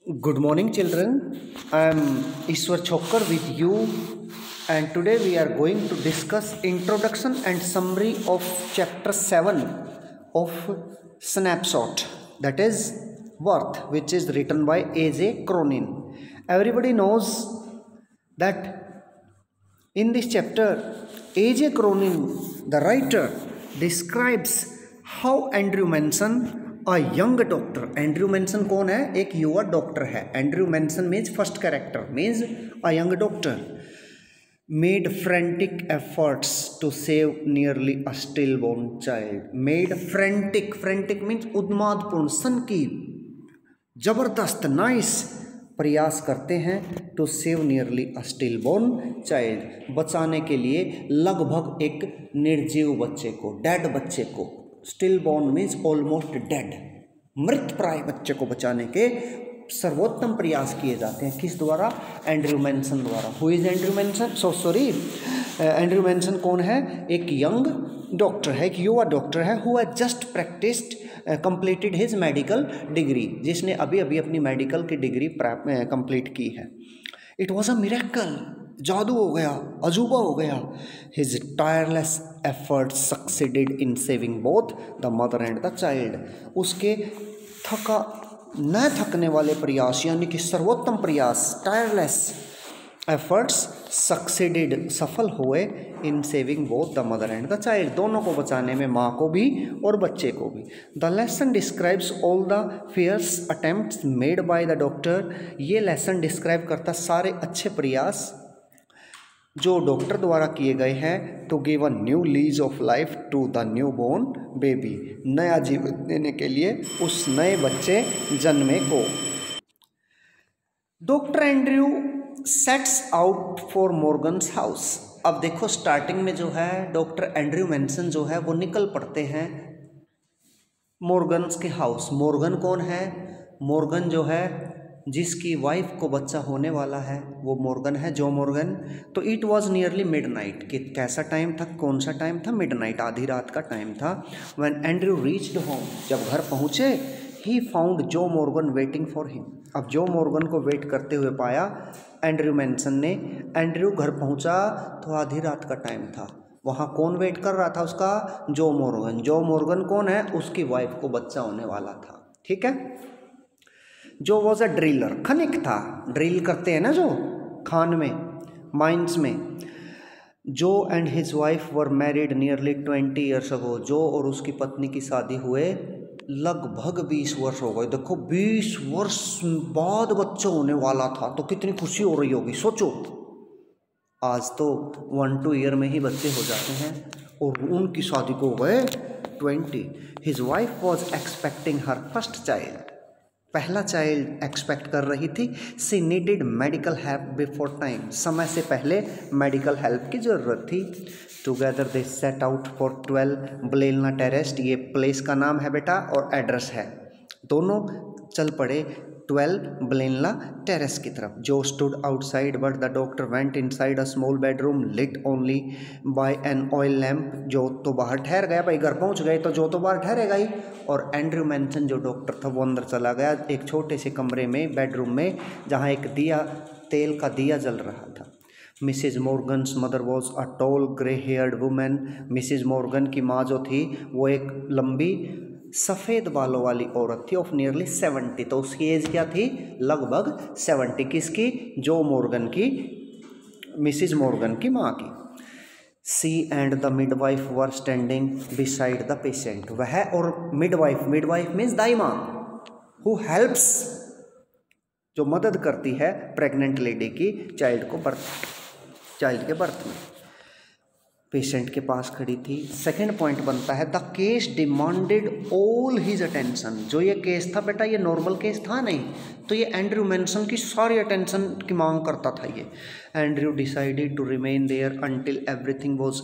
Good morning, children. I am Ishwar Chokkar with you, and today we are going to discuss introduction and summary of chapter 7 of Snapshot, that is Worth, which is written by A.J. Cronin. Everybody knows that in this chapter, A.J. Cronin, the writer, describes how Andrew Manson, a young doctor, Andrew Manson कौन है? एक युवा doctor है. Andrew Manson means first character, means a young doctor, made frantic efforts to save nearly a stillborn child. Made frantic means उन्मादपूर्ण, सनकी, जबरदस्त, nice प्रयास करते हैं to save nearly a stillborn child, बचाने के लिए लगभग एक निर्जीव बच्चे को, डेड बच्चे को. Stillborn means almost dead, मृत प्राय बच्चे को बचाने के सर्वोत्तम प्रयास किए जाते हैं. किस द्वारा? एंड्रयू मैनसन द्वारा. Who is Andrew Manson? Andrew Manson कौन है? एक यंग डॉक्टर है, एक युवा डॉक्टर है, who has just practised completed his medical degree, जिसने अभी अभी अपनी मेडिकल की डिग्री कंप्लीट की है. इट वॉज अ मिरेकल, जादू हो गया, अजूबा हो गया. His tireless effort succeeded in saving both the mother and the child. उसके न थकने वाले प्रयास, यानी कि सर्वोत्तम प्रयास, टायरलेस एफर्ट्स सक्सीडेड, सफल हुए, इन saving both the mother and the child, दोनों को बचाने में, माँ को भी और बच्चे को भी. The lesson describes all the fierce attempts made by the doctor. ये लेसन डिस्क्राइब करता सारे अच्छे प्रयास जो डॉक्टर द्वारा किए गए हैं to give a new lease of life to the newborn baby, नया जीवन देने के लिए उस नए बच्चे जन्मे को. Doctor Andrew sets out for Morgan's house. अब देखो, स्टार्टिंग में जो है डॉक्टर एंड्रयू मैनसन जो है वो निकल पड़ते हैं मॉर्गन्स के हाउस. मॉर्गन कौन है? मॉर्गन जो है जिसकी वाइफ को बच्चा होने वाला है, वो मॉर्गन है, जो मॉर्गन. तो इट वॉज नियरली मिडनाइट. कि कैसा टाइम था, कौन सा टाइम था? मिडनाइट, आधी रात का टाइम था. व्हेन एंड्रयू रीच्ड होम, जब घर पहुँचे, ही फाउंड जो मॉर्गन वेटिंग फॉर हिम. अब जो मॉर्गन को वेट करते हुए पाया एंड्रयू मैनसन ने. एंड्रयू घर पहुँचा तो आधी रात का टाइम था. वहाँ कौन वेट कर रहा था उसका? जो मॉर्गन. जो मॉर्गन कौन है? उसकी वाइफ को बच्चा होने वाला था. ठीक है. जो वॉज अ ड्रिलर, खनिक था, ड्रिल करते हैं ना जो खान में, माइंस में. जो and his wife were married nearly 20 years ago. जो और उसकी पत्नी की शादी हुए लगभग 20 वर्ष हो गए. देखो, 20 वर्ष बाद बच्चा होने वाला था, तो कितनी खुशी हो रही होगी, सोचो. आज तो 1-2 ईयर में ही बच्चे हो जाते हैं, और उनकी शादी को हो गए 20. His wife was expecting her first child. पहला चाइल्ड एक्सपेक्ट कर रही थी. She needed medical help before time. समय से पहले मेडिकल हेल्प की ज़रूरत थी. Together they set out for 12 Blaenelly Terrace. ये प्लेस का नाम है बेटा, और एड्रेस है. दोनों चल पड़े 12 ब्लेनला टेरेस की तरफ. Joe stood outside, but the doctor went inside a small bedroom lit only by an oil lamp. Joe तो बाहर ठहर गया, भाई घर पहुंच गए तो जो तो बाहर ठहरेगा ही. और एंड्रयू मैनसन जो डॉक्टर था वो अंदर चला गया एक छोटे से कमरे में, बेडरूम में, जहाँ एक दिया, तेल का दिया जल रहा था. Mrs Morgan's mother was a tall grey heard women. Mrs Morgan की माँ जो थी वो एक लंबी सफ़ेद बालों वाली औरत थी, ऑफ नियरली 70. तो उसकी एज क्या थी? लगभग 70. किसकी? जो मॉर्गन की, मिसिज मॉर्गन की माँ की. She and the midwife were standing beside the patient. वह और मिडवाइफ मीन्स दाई माँ, हु हेल्प्स, जो मदद करती है प्रेग्नेंट लेडी की चाइल्ड के बर्थ में, पेशेंट के पास खड़ी थी. सेकंड पॉइंट बनता है, the case demanded all his attention. जो ये केस था बेटा, ये नॉर्मल केस था नहीं, तो ये एंड्रयू मैनसन की सारी अटेंशन की मांग करता था ये. Andrew decided to remain there until everything was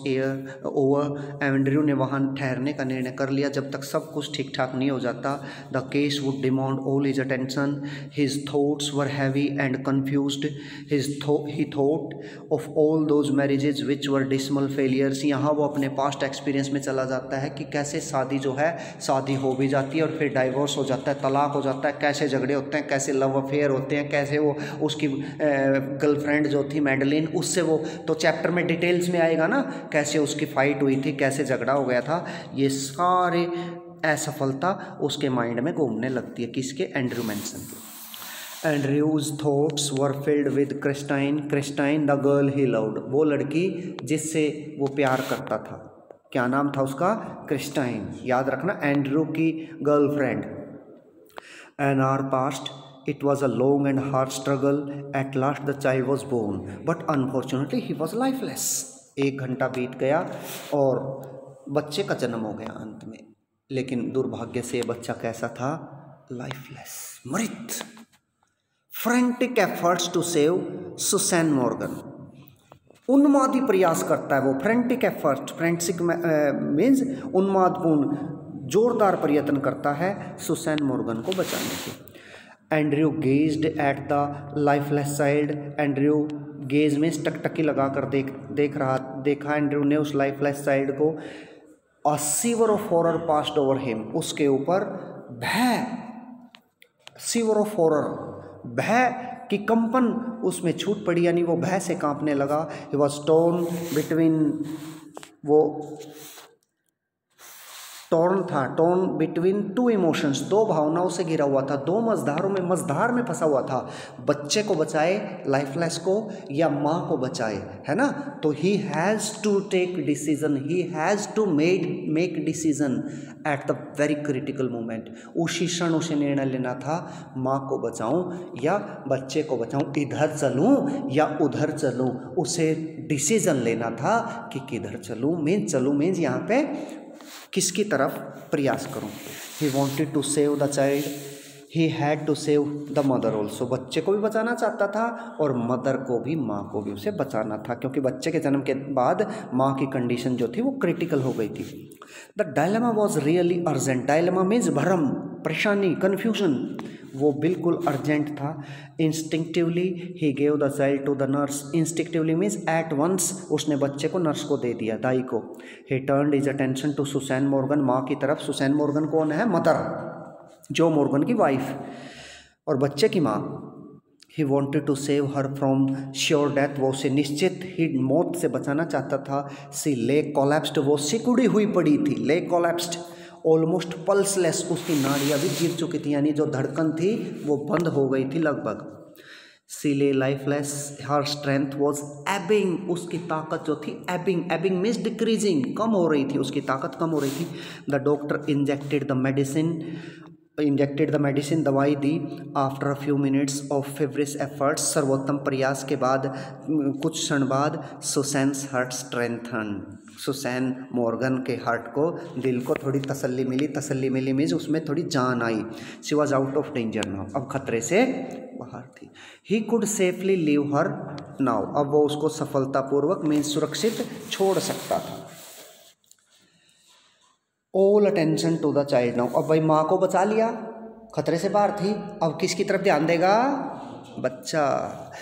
over. Andrew ने वहाँ ठहरने का निर्णय कर लिया जब तक सब कुछ ठीक ठाक नहीं हो जाता. The case would demand all his attention. His thoughts were heavy and confused. He thought of all those marriages which were dismal failure years. यहाँ वो अपने पास्ट एक्सपीरियंस में चला जाता है कि कैसे शादी जो है शादी हो भी जाती है और फिर डाइवोर्स हो जाता है, तलाक हो जाता है, कैसे झगड़े होते हैं, कैसे लव अफेयर होते हैं, कैसे वो उसकी गर्लफ्रेंड जो थी मैडलिन उससे वो तो चैप्टर में डिटेल्स में आएगा ना, कैसे उसकी फ़ाइट हुई थी, कैसे झगड़ा हो गया था। ये सारे असफलता उसके माइंड में घूमने लगती है, किसके, एंड्रयू मैनसन के। Andrews thoughts were filled with Christine, Christine the girl he loved, वो लड़की जिससे वो प्यार करता था, क्या नाम था उसका, क्रिस्टाइन, याद रखना, एंड्रयू की girlfriend. An hour passed, it was a long and hard struggle, at last the child was born but unfortunately he was lifeless. 1 घंटा बीत गया और बच्चे का जन्म हो गया अंत में, लेकिन दुर्भाग्य से बच्चा कैसा था, लाइफलेस, मृत। Frantic efforts to save Susan Morgan, उन्मादी प्रयास करता है वो, फ्रेंटिक एफर्ट, फ्रेंटिक मीन्स उन्मादपूर्ण जोरदार प्रयत्न करता है सुसैन मॉर्गन को बचाने के। Andrew gazed at the lifeless child, Andrew gaze में टकटकी लगाकर देखा एंड्रयू ने उस लाइफलेस चाइल्ड को। A shiver of horror passed over him, उसके ऊपर भय, सीवर ऑफ हॉरर, भय की कंपन उसमें छूट पड़ी, यानी वो भय से कांपने लगा। ही वॉज टॉर्न बिटवीन, वो टॉर्न था, टॉर्न बिटवीन 2 इमोशंस, 2 भावनाओं से घिरा हुआ था, 2 मझधार में फंसा हुआ था। बच्चे को बचाए, लाइफलेस को, या माँ को बचाए, है ना। तो he has to take decision, he has to make decision at the very critical moment. उसी क्षण उसे निर्णय लेना था, माँ को बचाऊं या बच्चे को बचाऊं, इधर चलूं या उधर चलूं। उसे डिसीजन लेना था कि किधर चलूं, मीन्स यहाँ पे किसकी तरफ प्रयास करूं। He wanted to save the child, he had to save the mother also, बच्चे को भी बचाना चाहता था और मदर को भी, माँ को भी उसे बचाना था, क्योंकि बच्चे के जन्म के बाद माँ की कंडीशन जो थी वो क्रिटिकल हो गई थी। The dilemma was really urgent, dilemma means भ्रम, परेशानी, कन्फ्यूजन, वो बिल्कुल अर्जेंट था। Instinctively he gave the child to the nurse, instinctively means at once, उसने बच्चे को नर्स को दे दिया, दाई को। He turned his attention to Susan Morgan, माँ की तरफ। सुसैन मॉर्गन कौन है, मदर, जो मॉर्गन की वाइफ और बच्चे की माँ। He wanted to save her from sure death, वो उसे निश्चित ही मौत से बचाना चाहता था। सी ले कोलैप्स्ड, वो सिकुड़ी हुई पड़ी थी, ले कोलैप्स्ड, ऑलमोस्ट पल्सलेस, उसकी नाड़ियाँ भी गिर चुकी थी, यानी जो धड़कन थी वो बंद हो गई थी लगभग। She lay lifeless, her strength was ebbing, उसकी ताकत जो थी एबिंग, एबिंग मीन्स डिक्रीजिंग, कम हो रही थी, उसकी ताकत कम हो रही थी। The doctor injected the medicine, दवाई दी। After a few minutes of feverish efforts, सर्वोत्तम प्रयास के बाद कुछ क्षण बाद, Susan's heart strengthen, Susan Morgan के हार्ट को, दिल को थोड़ी तसल्ली मिली मीन्स उसमें थोड़ी जान आई। She was out of danger now, अब खतरे से बाहर थी। He could safely leave her now, अब वो उसको सफलतापूर्वक मीन्स सुरक्षित छोड़ सकता था। All attention to the child now, अब भाई माँ को बचा लिया, खतरे से बाहर थी, अब किसकी तरफ ध्यान देगा, बच्चा।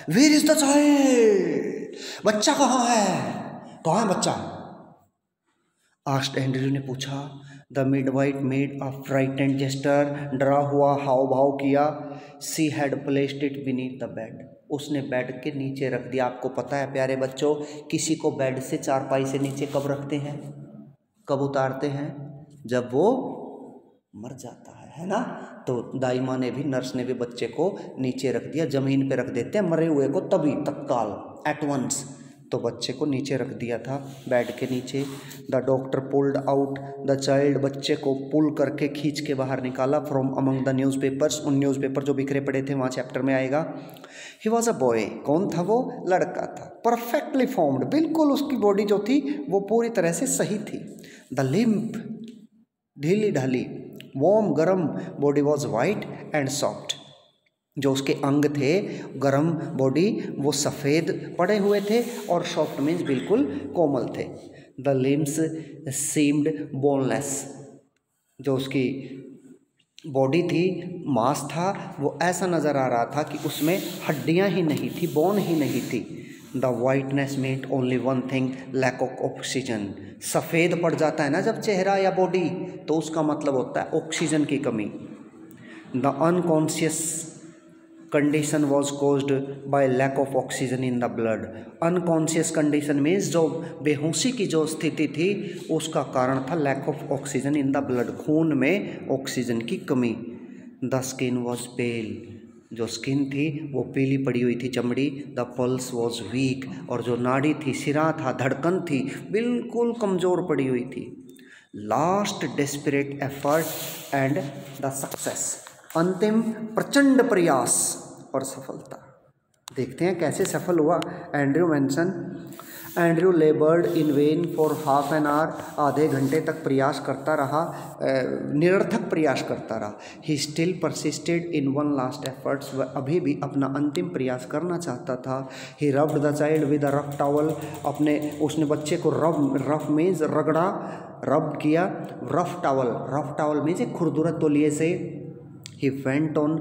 वेयर इज द चाइल्ड, बच्चा कहाँ है बच्चा, आस्क्ड एंड्रयू ने पूछा। The midwife made a frightened gesture, डरा हुआ हाव भाव किया। She had placed it beneath the bed, उसने बेड के नीचे रख दिया। आपको पता है प्यारे बच्चों, किसी को बेड से, चारपाई से नीचे कब रखते हैं, कब उतारते हैं, जब वो मर जाता है ना। तो दाई माँ ने भी, नर्स ने भी बच्चे को नीचे रख दिया, ज़मीन पे रख देते हैं मरे हुए को, तभी तत्काल, एट वंस। तो बच्चे को नीचे रख दिया था, बेड के नीचे। The doctor pulled out the child, बच्चे को पुल करके खींच के बाहर निकाला। फ्रॉम अमंग द न्यूज़पेपर्स, उन न्यूज़पेपर जो बिखरे पड़े थे, वहाँ चैप्टर में आएगा। ही वॉज अ बॉय, कौन था वो, लड़का था। परफेक्टली फॉर्म्ड, बिल्कुल उसकी बॉडी जो थी वो पूरी तरह से सही थी। द लिम्प, ढीली ढाली। वार्म, गर्म। Body was white and soft, जो उसके अंग थे, गर्म बॉडी, वो सफ़ेद पड़े हुए थे, और सॉफ्ट मीन्स बिल्कुल कोमल थे। द लिम्स सीम्ड बोनलेस, जो उसकी बॉडी थी, मांस था, वो ऐसा नज़र आ रहा था कि उसमें हड्डियां ही नहीं थी, बोन ही नहीं थी। The whiteness meant only one thing, lack of oxygen. सफ़ेद पड़ जाता है ना जब चेहरा या बॉडी, तो उसका मतलब होता है ऑक्सीजन की कमी। The unconscious condition was caused by lack of oxygen in the blood. Unconscious condition means जो बेहोशी की जो स्थिति थी उसका कारण था lack of oxygen in the blood, खून में ऑक्सीजन की कमी। द स्किन वॉज पेल, जो स्किन थी वो पीली पड़ी हुई थी चमड़ी। द पल्स वॉज वीक, और जो नाड़ी थी, सिरा था, धड़कन थी, बिल्कुल कमज़ोर पड़ी हुई थी। Last desperate effort and the success, अंतिम प्रचंड प्रयास और सफलता। देखते हैं कैसे सफल हुआ Andrew mention. Andrew लेबर्ड in when for half an hour, आधे घंटे तक प्रयास करता रहा, निरर्थक प्रयास करता रहा। He still persisted in one last efforts, वह अभी भी अपना अंतिम प्रयास करना चाहता था। He rubbed the child with a rough towel, उसने बच्चे को रफ मीन्स रगड़ा, रब किया। रफ टॉवल मीन्स एक खुरदुरा तौलिए से। He went on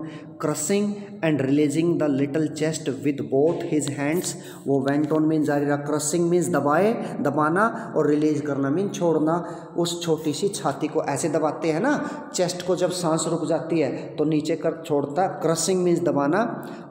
crushing and releasing the little chest with both his hands. वो went on means जारी रहा, crushing means दबाना, और release करना means छोड़ना। उस छोटी सी छाती को ऐसे दबाते हैं ना, चेस्ट को जब सांस रुक जाती है तो नीचे कर छोड़ता। crushing means दबाना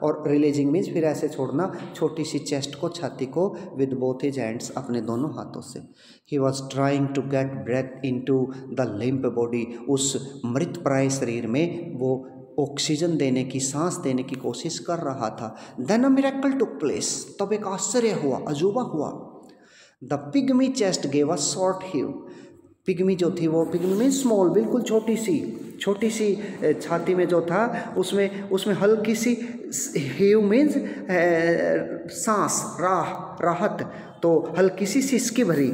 और releasing means फिर ऐसे छोड़ना छोटी सी चेस्ट को, छाती को, with both his hands, अपने दोनों हाथों से। He was trying to get breath into the limp body, उस मृत प्राय शरीर में वो ऑक्सीजन देने की, सांस देने की कोशिश कर रहा था। Then a miracle took place, तब एक आश्चर्य हुआ, अजूबा हुआ। The pygmy chest gave a short heave, pygmy जो थी वो, पिग्मी मीन स्मॉल, बिल्कुल छोटी सी छाती में जो था उसमें हल्की सी हेव मीन्स सांस, राहत, तो हल्की सी सिसकी भरी।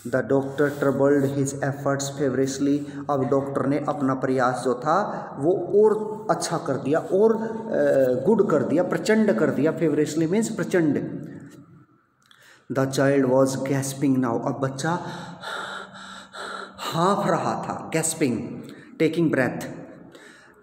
The doctor troubled his efforts feverishly, अब डॉक्टर ने अपना प्रयास जो था वो और अच्छा कर दिया, और गुड कर दिया, प्रचंड कर दिया। फेवरेसली मीन्स प्रचंड। The child was gasping now, अब बच्चा हाँफ रहा था, gasping, taking breath,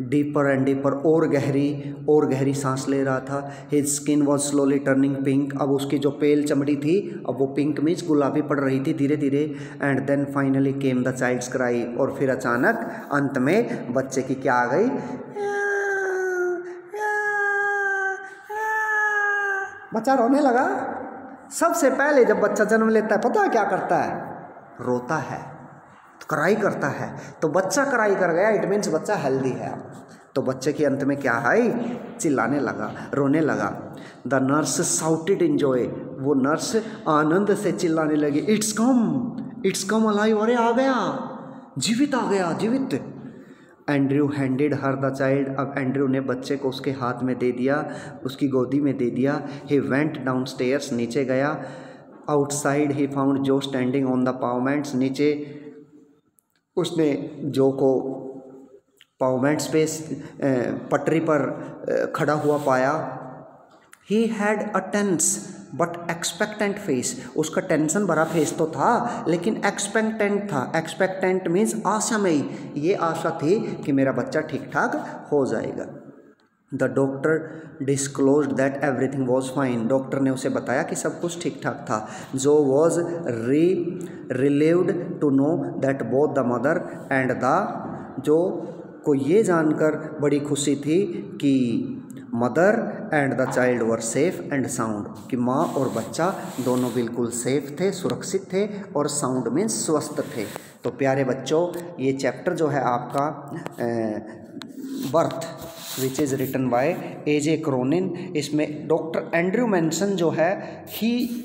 deeper and deeper, और गहरी सांस ले रहा था। His skin was slowly turning pink, अब उसकी जो पेल चमड़ी थी अब वो पिंक मीन्स गुलाबी पड़ रही थी धीरे धीरे। And then finally came the child's cry, और फिर अचानक अंत में बच्चे की क्या आ गई, बच्चा रोने लगा। सबसे पहले जब बच्चा जन्म लेता है पता है क्या करता है, रोता है, क्राई करता है। तो बच्चा क्राई कर गया, इट मीन्स बच्चा हेल्दी है। तो बच्चे के अंत में क्या है, चिल्लाने लगा, रोने लगा। The nurse shouted in joy, वो नर्स आनंद से चिल्लाने लगी, इट्स कम अलाइव, अरे आ गया, जीवित। Andrew handed her the child, अब एंड्रयू ने बच्चे को उसके हाथ में दे दिया, उसकी गोदी में दे दिया। ही वेंट डाउन स्टेयर्स, नीचे गया। आउटसाइड ही फाउंड जो स्टैंडिंग ऑन द पावमेंट्स, नीचे उसने जो को पावमेंट्स पे पटरी पर खड़ा हुआ पाया। He had a tense but expectant face, उसका टेंशन भरा फेस तो था लेकिन एक्सपेक्टेंट था। एक्सपेक्टेंट मीन्स आशामयी, ये आशा थी कि मेरा बच्चा ठीक ठाक हो जाएगा। The doctor disclosed that everything was fine, doctor ने उसे बताया कि सब कुछ ठीक ठाक था। Joe was relieved to know that both the mother and the, Joe को ये जानकर बड़ी खुशी थी कि mother and the child were safe and sound, कि माँ और बच्चा दोनों बिल्कुल सेफ थे, सुरक्षित थे, और साउंड मीन्स स्वस्थ थे। तो प्यारे बच्चों, ये चैप्टर जो है आपका birth which is written by A J. Cronin, इसमें डॉक्टर एंड्रयू मेंसन जो है he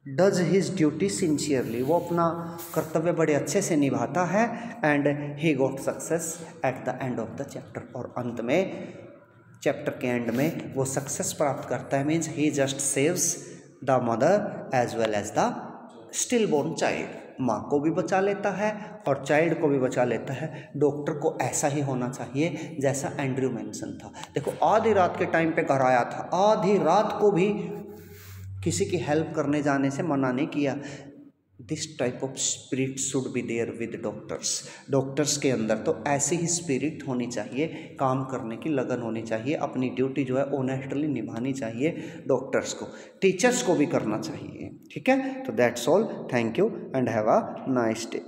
does his duty sincerely, वो अपना कर्तव्य बड़े अच्छे से निभाता है। And he got success at the end of the chapter, और अंत में चैप्टर के एंड में वो सक्सेस प्राप्त करता है। Means he just saves the mother as well as the stillborn child, माँ को भी बचा लेता है और चाइल्ड को भी बचा लेता है। डॉक्टर को ऐसा ही होना चाहिए जैसा एंड्रयू मेंसन था। देखो आधी रात के टाइम पे घर आया था, आधी रात को भी किसी की हेल्प करने जाने से मना नहीं किया। This type of spirit should be there with doctors. Doctors के अंदर तो ऐसी ही स्पिरिट होनी चाहिए, काम करने की लगन होनी चाहिए, अपनी ड्यूटी जो है ऑनेस्टली निभानी चाहिए डॉक्टर्स को, टीचर्स को भी करना चाहिए। ठीक है, तो that's all, thank you and have a nice day.